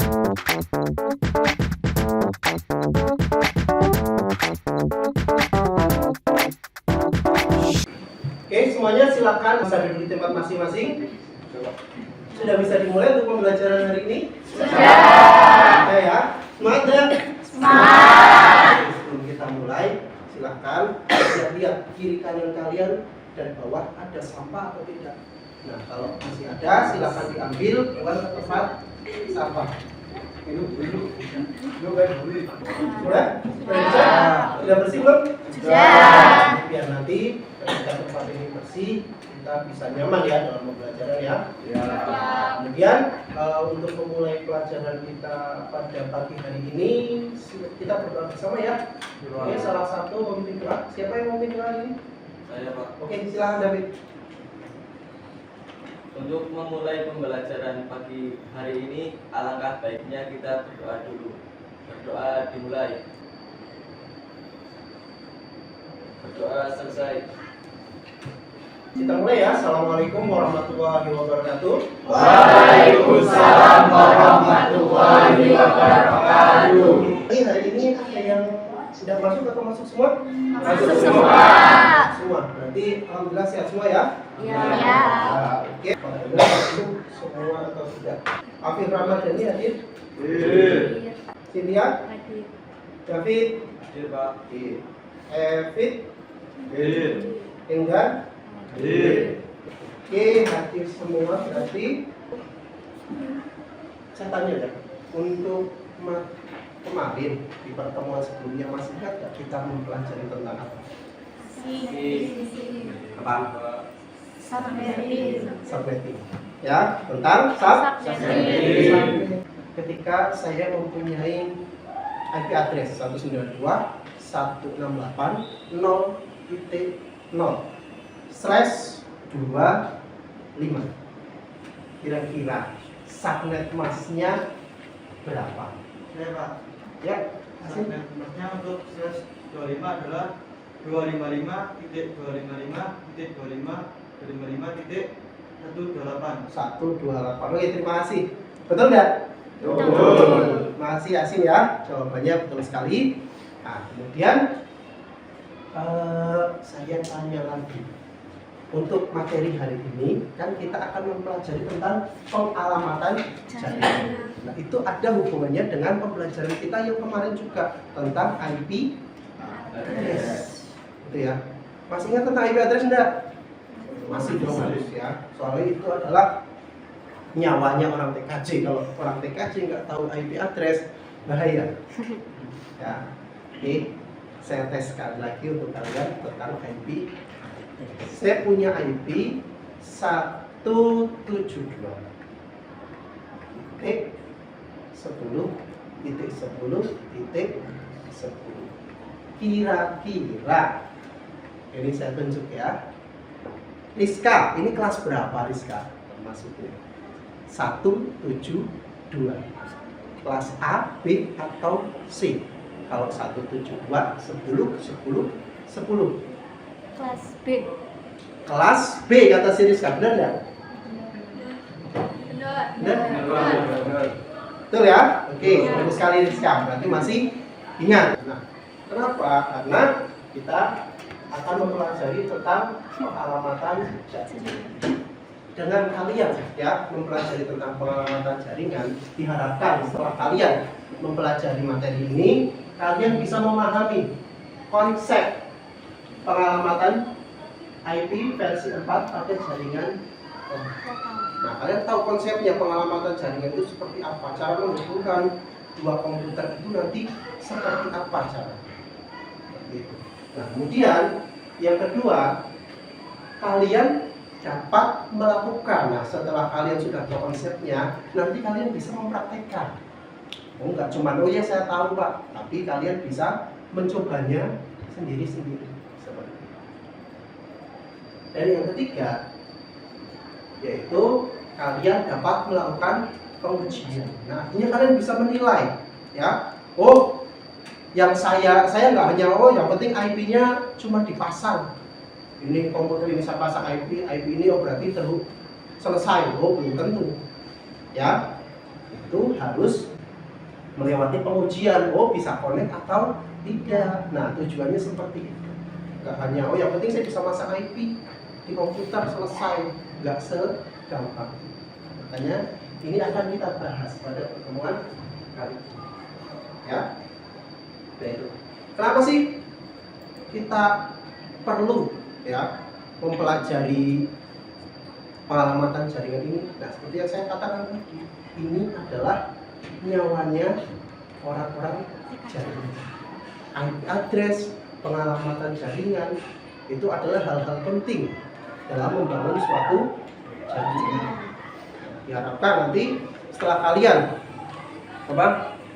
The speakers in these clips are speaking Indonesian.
Oke, semuanya silakan bisa duduk di tempat masing-masing. Sudah bisa dimulai untuk pembelajaran hari ini? Sudah. Oke ya, semangat ya? Semangat. Sebelum kita mulai, silakan lihat kiri kanan kalian dan bawah ada sampah atau tidak. Nah, kalau masih ada, silakan diambil, buang ke tempat sampah. Sudah? Sudah bersih belum? Sudah. Biar nanti ketika tempat ini bersih, kita bisa nyaman ya dalam pembelajaran ya. Kemudian untuk memulai pelajaran kita pada pagi hari ini, kita berdoa bersama ya. Oke, salah satu pemimpin doa. Siapa yang memimpin doa ini? Saya, Pak. Oke, silakan David. Untuk memulai pembelajaran pagi hari ini, alangkah baiknya kita berdoa dulu. Berdoa dimulai. Berdoa selesai. Kita mulai ya. Assalamualaikum warahmatullahi wabarakatuh. Waalaikumsalam warahmatullahi wabarakatuh. Hari ini ada yang sudah masuk atau masuk semua? Masuk semua. Semua. Berarti alhamdulillah sehat semua ya? Ya. Oke. Alhamdulillah masuk semua atau tidak? Afif Ramadhani hadir? Cynthia? David? Hadir, Pak. Evit? Enggar? Oke, hadir semua berarti. Saya tanya ya, untuk kemarin di pertemuan sebelumnya masih ingat gak kita mempelajari tentang apa? Subnetting. Ya, tentang subnetting. Ketika saya mempunyai IP address 192.168.0.0/25, kira-kira subnet masknya berapa? Ya, Pak. Ya, Subnet masknya untuk slash 25 adalah 255.25.25.128. 128. Oke, terima kasih. Betul nggak? Betul. Terima kasih Yasin ya. Jawabannya betul sekali. Nah, kemudian saya tanya lagi. Untuk materi hari ini kan kita akan mempelajari tentang pengalamatan jaringan. Nah, itu ada hubungannya dengan pembelajaran kita yang kemarin juga tentang IP address. Gitu ya. Masih ingat tentang IP address enggak? Masih dong harus ya. Soalnya itu adalah nyawanya orang TKJ. Kalau orang TKJ nggak tahu IP address, bahaya. Ya. Oke, saya tes sekali lagi untuk kalian tentang IP. Saya punya IP 172. Titik 10.10.10. Kira-kira ini saya tunjuk ya. Rizka, ini kelas berapa Rizka? Maksudnya 172. Kelas A, B atau C? Kalau 172, 10. Kelas B. Kelas B kata si Rizka, benar nggak? Benar? Betul ya? Oke, bagus sekali Rizka. Berarti masih ingat. Nah, kenapa? Karena kita akan mempelajari tentang pengalamatan jaringan. Dengan kalian ya mempelajari tentang pengalamatan jaringan, diharapkan setelah kalian mempelajari materi ini, kalian bisa memahami konsep pengalamatan IP versi 4 pada jaringan. Nah, kalian tahu konsepnya pengalamatan jaringan itu seperti apa? Cara menghubungkan dua komputer itu nanti seperti apa cara? Gitu. Nah, kemudian yang kedua, kalian dapat melakukan. Nah, setelah kalian sudah tahu konsepnya, nanti kalian bisa mempraktekkan. Oh, enggak cuma oh ya saya tahu Pak, tapi kalian bisa mencobanya sendiri-sendiri. Dan yang ketiga, yaitu kalian dapat melakukan pengujian. Nah, artinya kalian bisa menilai, ya. Oh, yang saya nggak hanya yang penting IP-nya cuma dipasang. Ini komputer ini saya pasang IP ini berarti selesai. Oh, belum tentu, ya. itu harus melewati pengujian, oh bisa connect atau tidak. Nah tujuannya seperti itu. Nggak hanya, oh yang penting saya bisa masang IP di komputer selesai, nggak segampang. Makanya ini akan kita bahas pada pertemuan kali ini. Ya, nah itu. Kenapa sih kita perlu ya mempelajari pengalamatan jaringan ini? Nah, seperti yang saya katakan tadi, ini adalah nyawanya orang-orang jaringan. IP address, pengalamatan jaringan itu adalah hal-hal penting dalam membangun suatu jaringan. Diharapkan nanti setelah kalian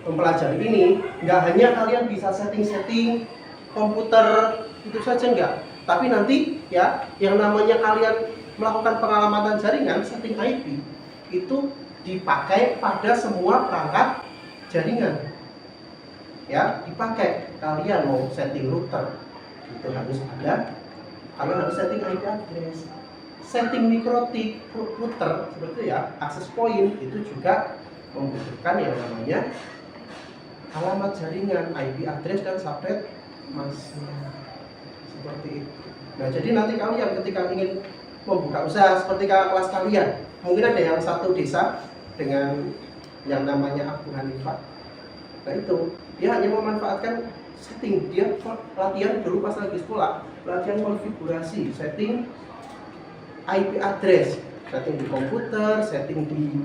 mempelajari ini, nggak hanya kalian bisa setting-setting komputer itu saja enggak, tapi nanti ya yang namanya kalian melakukan pengalamatan jaringan, setting IP itu dipakai pada semua perangkat jaringan. Ya, dipakai. Kalian mau setting router itu harus ada. Kalian harus setting IP address. Setting mikrotik router seperti itu ya, access point itu juga membutuhkan yang namanya alamat jaringan, IP address dan subnet mask. Seperti itu. Nah, jadi nanti kalian ketika ingin membuka usaha seperti kelas kalian, mungkin ada yang satu desa dengan yang namanya Abu Hanifah. Nah itu, dia hanya memanfaatkan setting, dia latihan dulu pas lagi sekolah, latihan konfigurasi, setting IP address, setting di komputer, setting di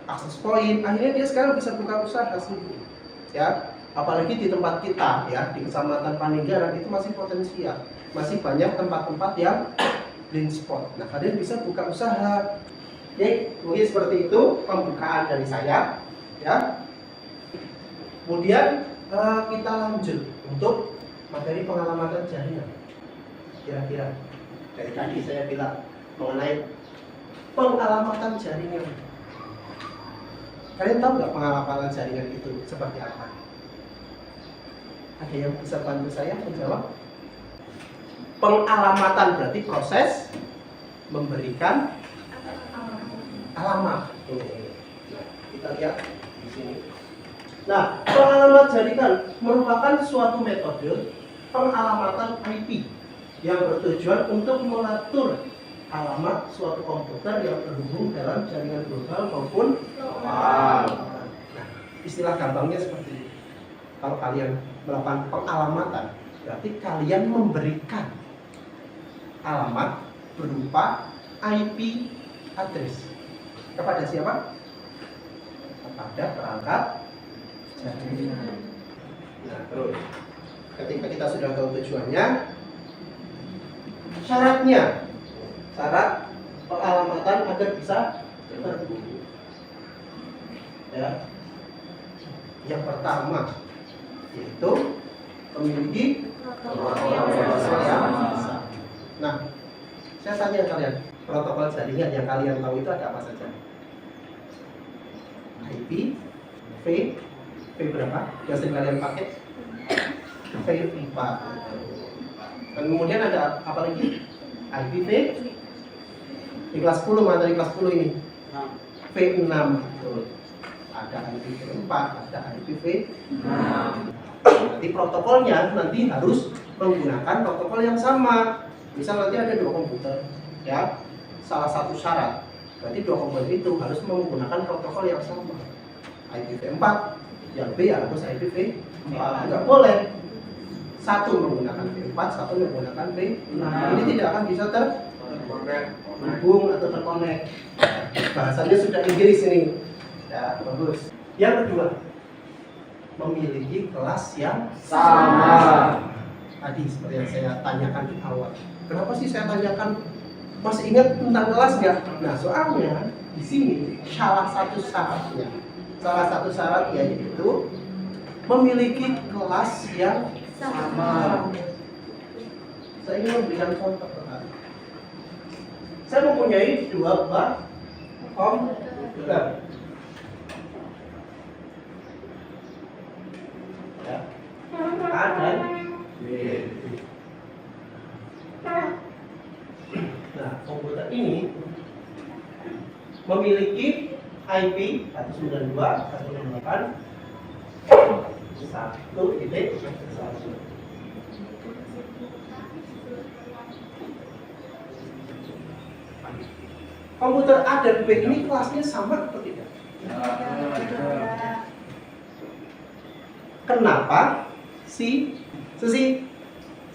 access point. Akhirnya dia sekarang bisa buka usaha sendiri. Ya, apalagi di tempat kita ya, di Kecamatan Paninggaran itu masih potensial, masih banyak tempat-tempat yang blind spot. Nah, kalian bisa buka usaha. Oke, mungkin seperti itu pembukaan dari saya. Ya. Kemudian kita lanjut untuk materi pengalamatan jaringan. Kira-kira dari tadi saya bilang mengenai pengalamatan jaringan. Kalian tahu nggak pengalamatan jaringan itu seperti apa? Ada yang bisa bantu saya menjawab? Pengalamatan berarti proses memberikan alamat. Nah, kita lihat di sini. Nah, pengalaman jaringan merupakan suatu metode pengalamatan IP yang bertujuan untuk mengatur alamat suatu komputer yang terhubung dalam jaringan global maupun lokal. Nah, istilah gampangnya seperti ini. Kalau kalian melakukan pengalamatan, berarti kalian memberikan alamat berupa IP address kepada siapa? Kepada perangkat jaringan. Nah, terus ketika kita sudah tahu tujuannya, syarat pengalamatan agar bisa terhubung. Ya. Yang pertama yaitu memiliki protokol yang bisa. Nah, saya tanya kalian, protokol jaringan yang kalian tahu itu ada apa saja? IP, V berapa? Yang sering kalian pakai? V4. Dan kemudian ada apa lagi? IPv di kelas 10, mana dari kelas 10 ini? V6. Betul. Ada IPv4, ada IPv6. Nanti protokolnya nanti harus menggunakan protokol yang sama. Misal nanti ada dua komputer, ya. Salah satu syarat, berarti dua komputer itu harus menggunakan protokol yang sama. IPv4, yang B harus IPv4. Enggak boleh satu menggunakan V4, satu menggunakan V6. Ini tidak akan bisa terhubung atau terkonek. Bahasanya sudah Inggris ini. Ya, bagus. Yang kedua, memiliki kelas yang sama. Tadi seperti yang saya tanyakan di awal. Kenapa sih saya tanyakan? Masih ingat tentang kelas nggak? Nah, soalnya di sini salah satu syaratnya yaitu memiliki kelas yang sama. Saya ingin memberikan contoh tadi. Saya mempunyai dua buah komputer. Ya. A dan B. Nah, komputer ini memiliki IP 192, 168, 1.1. Komputer A dan B ini kelasnya sama atau tidak? Kenapa? Susi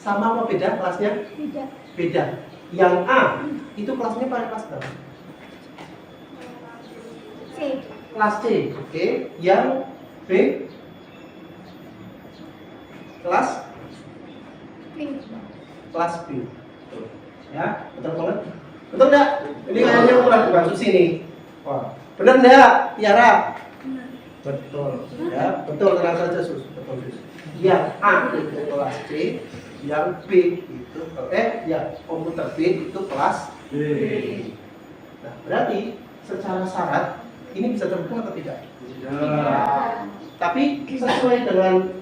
sama apa beda kelasnya? Tidak. Beda. Yang A itu kelasnya pada kelas berapa? C. Kelas C, oke. Yang B kelas B. kelas B. Ya, betul banget. Betul enggak? Ini kayaknya bukan Susi nih. Wah, benar enggak, Tiara? Benar. Betul. Ya, betul, tenang saja Sus. Betul Sus. Yang A itu kelas C, yang B itu ya komputer B itu kelas B. Nah, berarti secara syarat ini bisa terhubung atau tidak? Tidak. Tapi sesuai dengan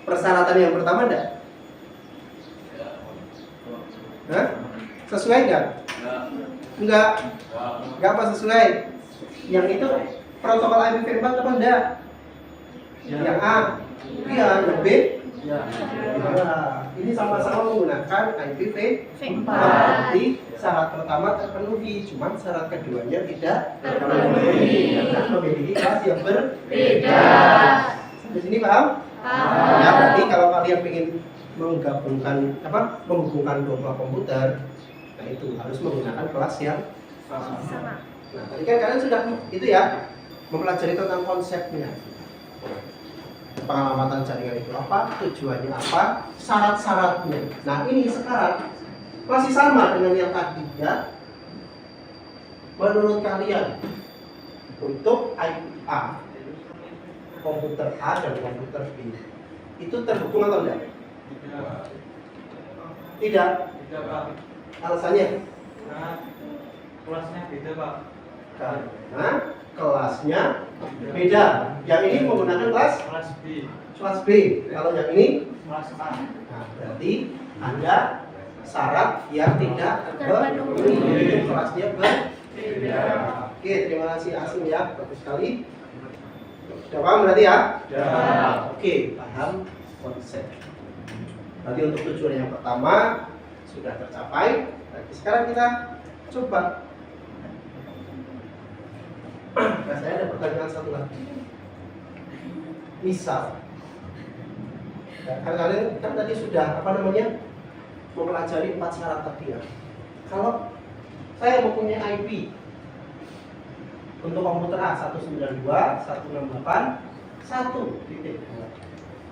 persyaratan yang pertama enggak? Hah? Sesuai enggak? Enggak. Enggak apa sesuai? Yang itu protokol IPv4 apa enggak? Yang A. Iya, yang B. Ya. Nah, ini sama-sama menggunakan IPv4. Jadi syarat pertama terpenuhi, cuman syarat keduanya tidak terpenuhi karena memiliki kelas yang berbeda. Sampai sini paham? Ya, berarti kalau kalian ingin menghubungkan dua komputer, nah itu harus menggunakan kelas yang Sama. Nah, tadi kan kalian sudah itu ya mempelajari tentang konsepnya. Pengamatan jaringan itu apa, tujuannya apa, syarat-syaratnya. Nah, ini sekarang masih sama dengan yang tadi ya. Menurut kalian untuk IP A, komputer A dan komputer B itu terhubung atau tidak? Tidak. Tidak, Pak. Alasannya? Karena kelasnya beda, Pak. Karena kelasnya beda. Yang ini menggunakan kelas Kelas B. Kalau yang ini, Kelas A. nah berarti ada syarat yang tidak terpenuhi. Kelasnya berbeda. Oke, terima kasih Asim ya, bagus sekali. Sudah paham berarti ya? Oke, paham konsep. Berarti untuk tujuan yang pertama sudah tercapai. Berarti sekarang kita coba. Nah, saya ada pertanyaan satu lagi. Misal, kalian kan tadi sudah mempelajari 4 syarat tadi ya. Kalau saya mempunyai IP untuk komputer A 192, 168, 1.2.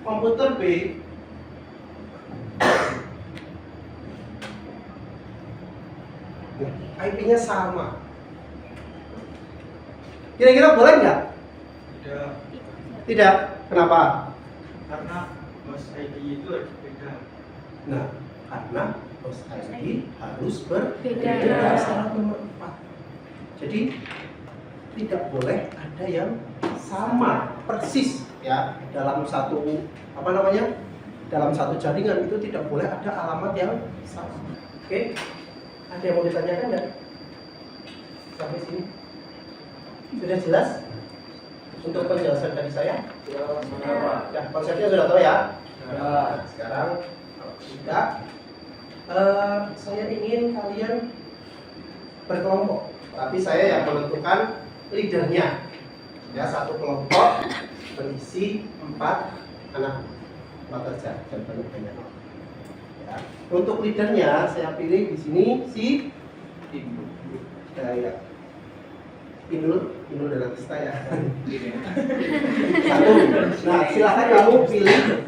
Komputer B IP-nya sama. Kira-kira boleh nggak? Tidak. Tidak. Kenapa? Karena host ID itu harus beda. Nah, karena host ID harus berbeda. Beda. Syarat nomor 4. Jadi tidak boleh ada yang sama persis ya dalam satu dalam satu jaringan itu tidak boleh ada alamat yang sama. Oke? Ada yang mau ditanyakan nggak? Sampai sini sudah jelas untuk penjelasan dari saya? Ya, konsepnya sudah tahu ya. Nah, sekarang kalau tidak, saya ingin kalian berkelompok, tapi saya yang menentukan leadernya. Ya, satu kelompok berisi 4 anak pekerja dan banyak. Ya. Untuk leadernya saya pilih di sini si Inul dan Agista ya. Satu. Nah, silakan kamu pilih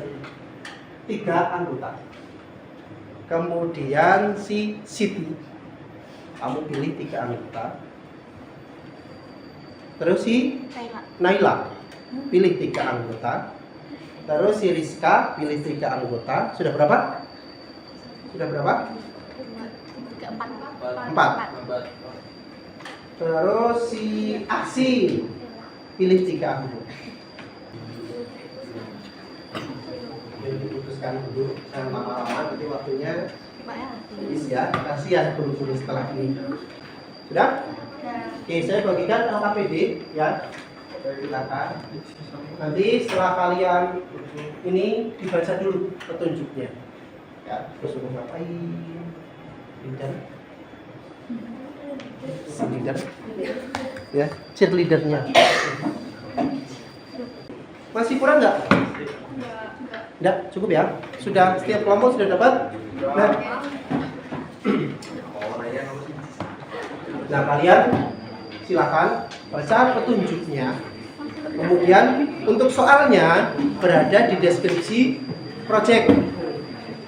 3 anggota. Kemudian si Siti, kamu pilih 3 anggota. Terus si Naila, pilih 3 anggota. Terus si Rizka, pilih 3 anggota. Sudah berapa? Sudah berapa? 4. Terus si Aksi, pilih 3 anggota. Jadi diputuskan dulu, jangan lama-lama, nanti waktunya habis ya. Kasih ya guru-guru setelah ini. Sudah? Oke, saya bagikan LKPD ya. Silakan. Nanti setelah kalian ini dibaca dulu petunjuknya. Ya, terus suruh ngapain? Leader. Ya, cheerleadernya. Masih kurang nggak? Enggak, cukup ya. Sudah setiap kelompok sudah dapat. Nah, kalian silakan baca petunjuknya. Kemudian untuk soalnya berada di deskripsi project.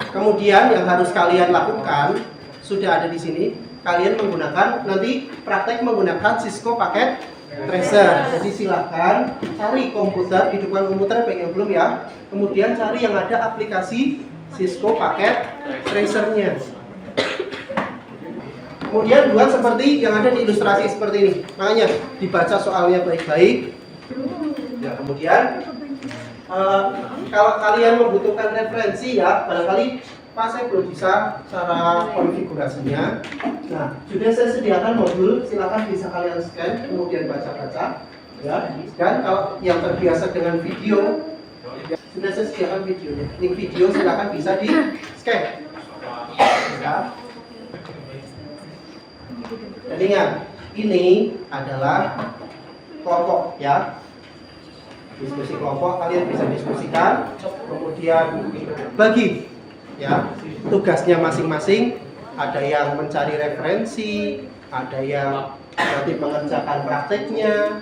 Kemudian yang harus kalian lakukan sudah ada di sini. Kalian menggunakan nanti praktek menggunakan Cisco paket tracer. Jadi silakan cari komputer, hidupkan komputer baik yang belum ya. Kemudian cari yang ada aplikasi Cisco paket tracernya. Kemudian buat seperti yang ada di ilustrasi seperti ini. Makanya dibaca soalnya baik-baik. Ya, kemudian kalau kalian membutuhkan referensi ya, barangkali Pak saya belum bisa cara konfigurasinya. Nah, sudah saya sediakan modul, silakan bisa kalian scan, kemudian baca-baca. Ya, dan kalau yang terbiasa dengan video, ya, sudah saya sediakan videonya. Link video silakan bisa di scan. Ya. Dan ingat, ini adalah kelompok ya. Diskusi kelompok, kalian bisa diskusikan, kemudian bagi ya tugasnya masing-masing. Ada yang mencari referensi, ada yang nanti mengerjakan prakteknya,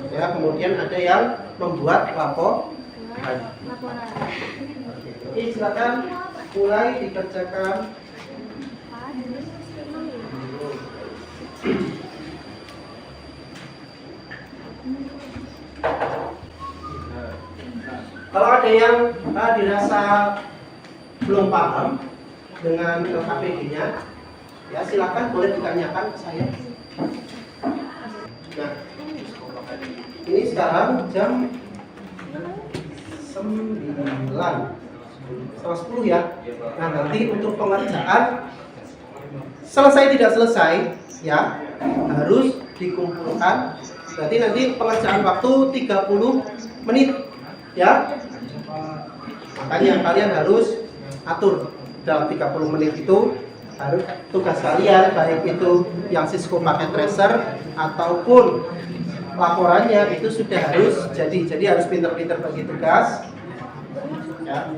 ya kemudian ada yang membuat laporan. Oke, silakan mulai dikerjakan. Kalau ada yang dirasa belum paham dengan LKPD-nya, ya silakan boleh ditanyakan ke saya. Nah, ini sekarang jam 9:10 ya. Nah, nanti untuk pengerjaan selesai tidak selesai ya harus dikumpulkan. Berarti nanti pengerjaan waktu 30 menit ya. Makanya kalian harus atur dalam 30 menit itu harus tugas kalian, baik itu yang Cisco paket tracer ataupun laporannya itu sudah harus jadi harus pinter-pinter bagi tugas ya.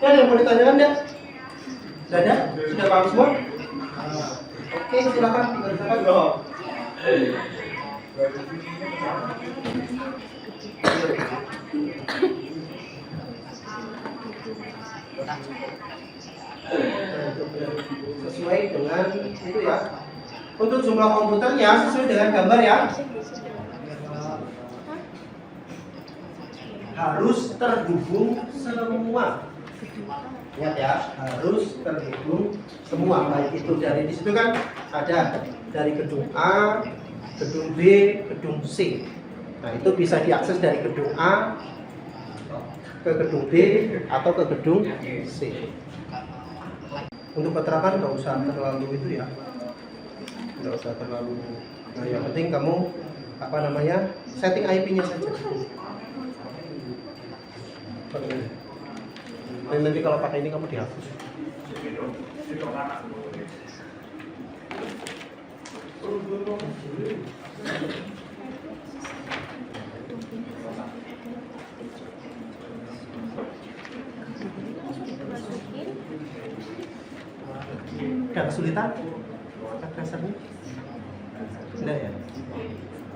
Kan yang mau ditanyakan ya? Sudah ada? Sudah paham semua? Oke, silakan dikerjakan. Sesuai dengan itu ya. Untuk jumlah komputernya sesuai dengan gambar ya. Harus terhubung semua. Ingat ya, harus terhubung semua. Baik itu dari di situ kan ada dari gedung A, gedung B, gedung C. Nah, itu bisa diakses dari gedung A ke gedung B atau ke gedung C. Untuk keterangan nggak usah terlalu itu ya, nggak usah terlalu. Nah, yang penting kamu setting IP-nya saja. Dan nanti kalau pakai ini kamu dihapus. Ada kesulitan? Dasarnya? Enggak ya?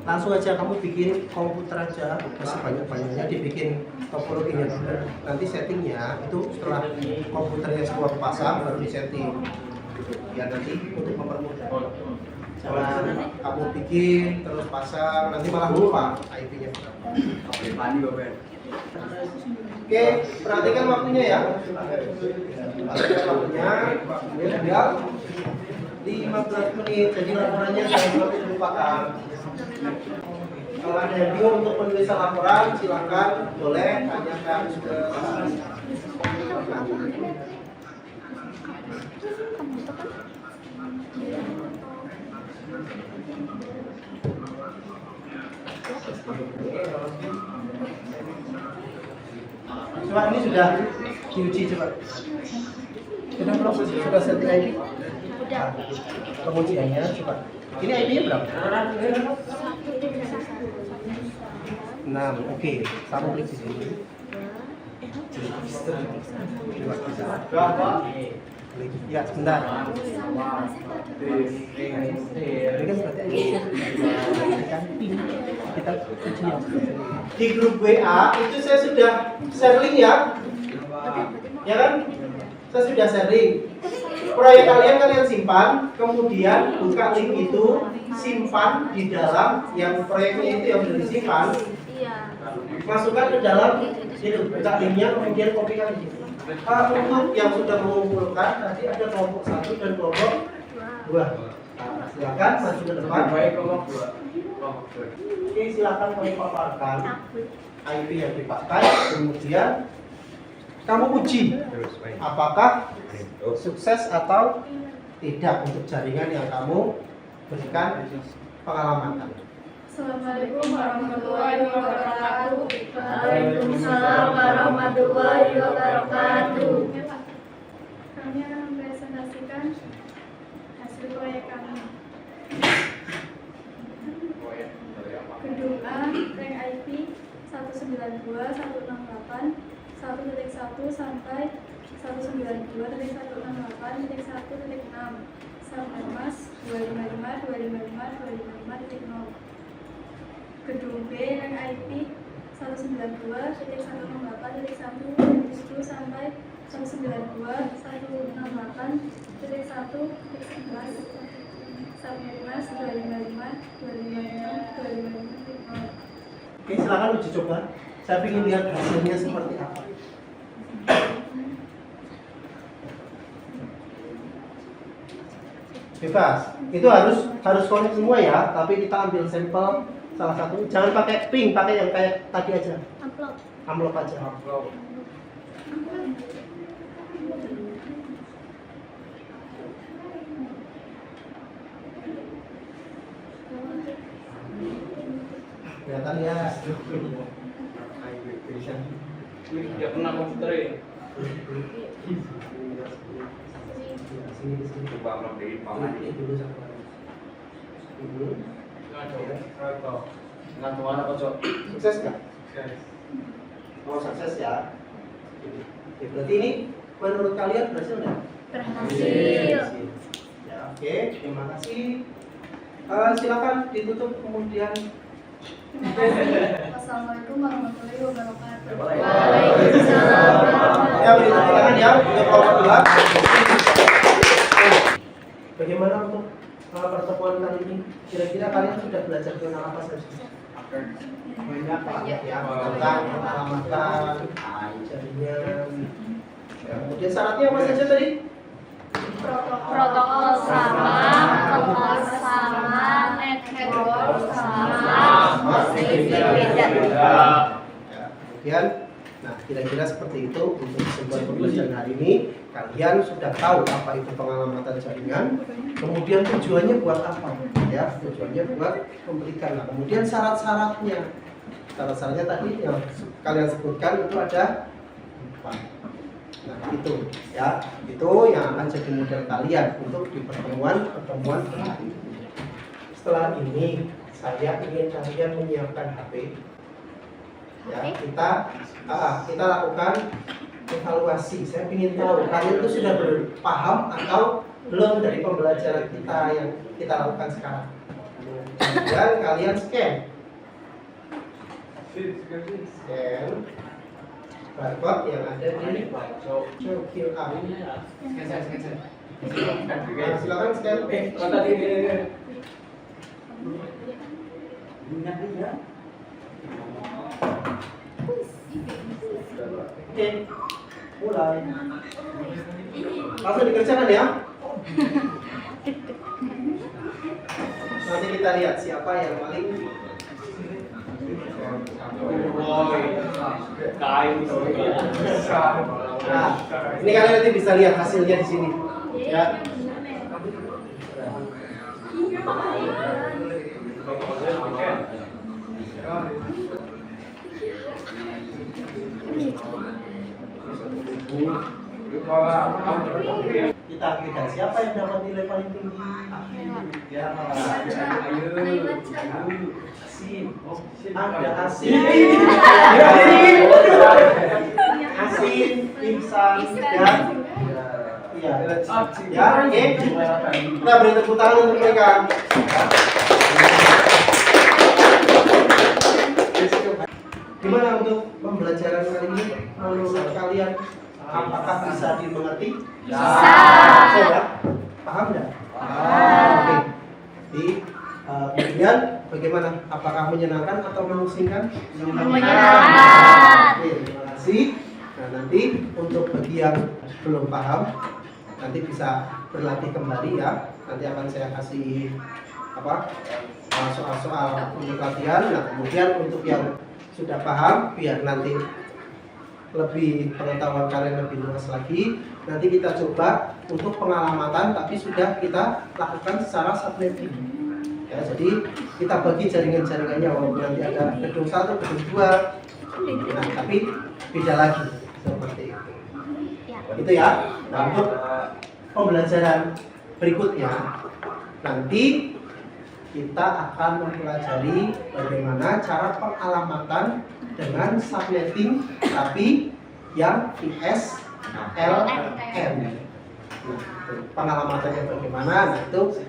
Langsung aja kamu bikin komputer aja, sebanyak-banyaknya dibikin topologinya dulu. Nanti settingnya itu setelah komputernya semua pasang baru disetting. Ya nanti untuk mempermudah. Jangan kamu bikin terus pasang, nanti malah lupa IP-nya. Oke, perhatikan waktunya ya. Perhatikan waktunya tinggal 15 menit. Jadi laporannya jangan dilupakan. Kalau ada yang bingung untuk penulisan laporan, silakan boleh tanyakan ke Coba ini sudah diuji coba. Sudah belum? Sudah setting ID? Udah. Pengujiannya coba. Ini ID-nya berapa? 6. Oke. Kamu klik di sini. Ya, sebentar. Ini kan berarti ID kita uji yang di grup WA itu saya sudah share link ya. Ya kan? Saya sudah sharing. Proyek kalian simpan, kemudian buka link itu, simpan di dalam yang proyeknya itu yang sudah disimpan. Iya. Masukkan ke dalam itu, buka linknya, kemudian kopikan di situ. Untuk yang sudah mengumpulkan tadi ada kelompok 1 dan kelompok 2. Nah, silakan maju ke depan. Oke, silakan kamu paparkan IP yang dipakai, kemudian kamu uji apakah sukses atau tidak untuk jaringan yang kamu berikan pengalamatan. Assalamualaikum warahmatullahi wabarakatuh. Waalaikumsalam warahmatullahi wabarakatuh. Kami akan mempresentasikan hasil proyek kami. Gedung A, rank IP 192, 168, 1.1 sampai 192.168.1.6 Sarmas 255, 255, 255.0. Gedung B, rank IP 192.168.1.7 sampai 192.168.1.11 Sarmas 255, 255, 255.0. Oke, silakan uji coba. Saya ingin lihat hasilnya seperti apa. Bebas. Itu harus connect semua ya, tapi kita ambil sampel salah satu. Jangan pakai pink, pakai yang kayak tadi aja. Amplop aja. Kelihatan ya. Tidak pernah komputer ya. Sini Coba melakukan paman. ini dulu satu lagi. Dulu. Nggak mana kocok. Sukses nggak? Oh, sukses ya. Oke, berarti ini menurut kalian berhasil nggak? Berhasil. Ya, oke, terima kasih. Silakan ditutup kemudian. Terima kasih. Wassalamualaikum warahmatullahi wabarakatuh. Waalaikumsalam. Ya, beri tepuk tangan ya untuk kelompok 2. Bagaimana untuk pertemuan kali ini? Kira-kira kalian sudah belajar tentang apa saja? Banyak banget ya, tentang pengamatan, jaringan. Ya, kemudian syaratnya apa saja tadi? Protokol sama, kelas sama, network sama, beda. Ya, kemudian, nah kira-kira seperti itu untuk sebuah pembelajaran hari ini. Kalian sudah tahu apa itu pengalamatan jaringan. Kemudian tujuannya buat apa? Ya, tujuannya buat memberikan. Nah, kemudian syarat-syaratnya. Syarat-syaratnya tadi yang kalian sebutkan itu ada 4. Nah, itu ya, itu yang akan jadi model kalian untuk di pertemuan hari ini. Setelah ini, saya ingin kalian menyiapkan HP. Ya, kita lakukan evaluasi. Saya ingin tahu kalian itu sudah berpaham atau belum dari pembelajaran kita yang kita lakukan sekarang. Dan kalian scan barcode yang ada di QR. Nah, silakan scan. Oke, mulai. Langsung dikerjakan ya. Nanti kita lihat siapa yang paling. Nah, ini kalian nanti bisa lihat hasilnya di sini. Ya. Kita beda, siapa yang dapat nilai paling tinggi? Ya, ada asin, asin, pingsan, dan iya, ya, oke. Kita beri tepuk tangan untuk mereka. Gimana untuk pembelajaran kali ini? Menurut kalian, apakah bisa dimengerti? Bisa. Ya? Paham nggak? Oke. Jadi, kemudian bagaimana? Apakah menyenangkan atau memusingkan? Menyenangkan. Oke, terima kasih. Nah, nanti untuk bagi yang belum paham, nanti bisa berlatih kembali ya. Nanti akan saya kasih soal-soal untuk latihan. Nah, kemudian untuk yang sudah paham, biar nanti lebih pengetahuan kalian lebih luas lagi, nanti kita coba untuk pengalamatan, tapi sudah kita lakukan secara subneting. Ya, jadi kita bagi jaringan-jaringannya, walaupun nanti ada gedung 1, gedung 2, nah, tapi beda lagi seperti itu. Itu ya. Nah, untuk pembelajaran berikutnya nanti kita akan mempelajari bagaimana cara pengalamatan dengan subnetting tapi yang ISLN. Nah, pengalamatannya bagaimana? Nah, itu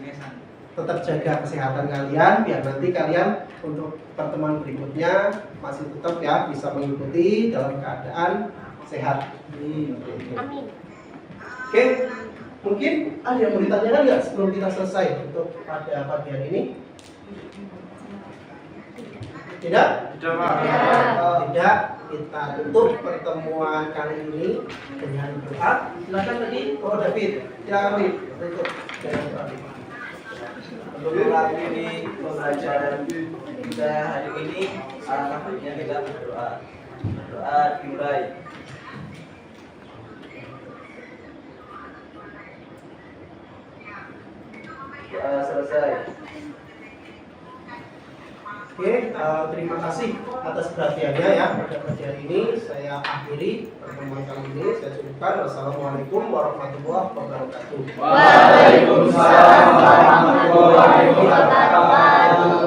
tetap jaga kesehatan kalian biar nanti kalian untuk pertemuan berikutnya masih tetap ya bisa mengikuti dalam keadaan sehat. Amin. Oke, mungkin ada yang mau ditanyakan nggak sebelum kita selesai untuk pada pagi hari ini? Tidak? Tidak. Kita tutup pertemuan kali ini dengan doa. Silakan tadi, oh David, silakan David. Tutup dengan doa. Untuk mengakhiri pembelajaran kita hari ini, alangkah baiknya kita berdoa. Berdoa dimulai. Doa selesai. Oke, terima kasih atas perhatiannya ya pada pagi hari ini. Saya akhiri pertemuan kali ini. Saya cukupkan. Wassalamualaikum warahmatullahi wabarakatuh. Waalaikumsalam warahmatullahi wabarakatuh.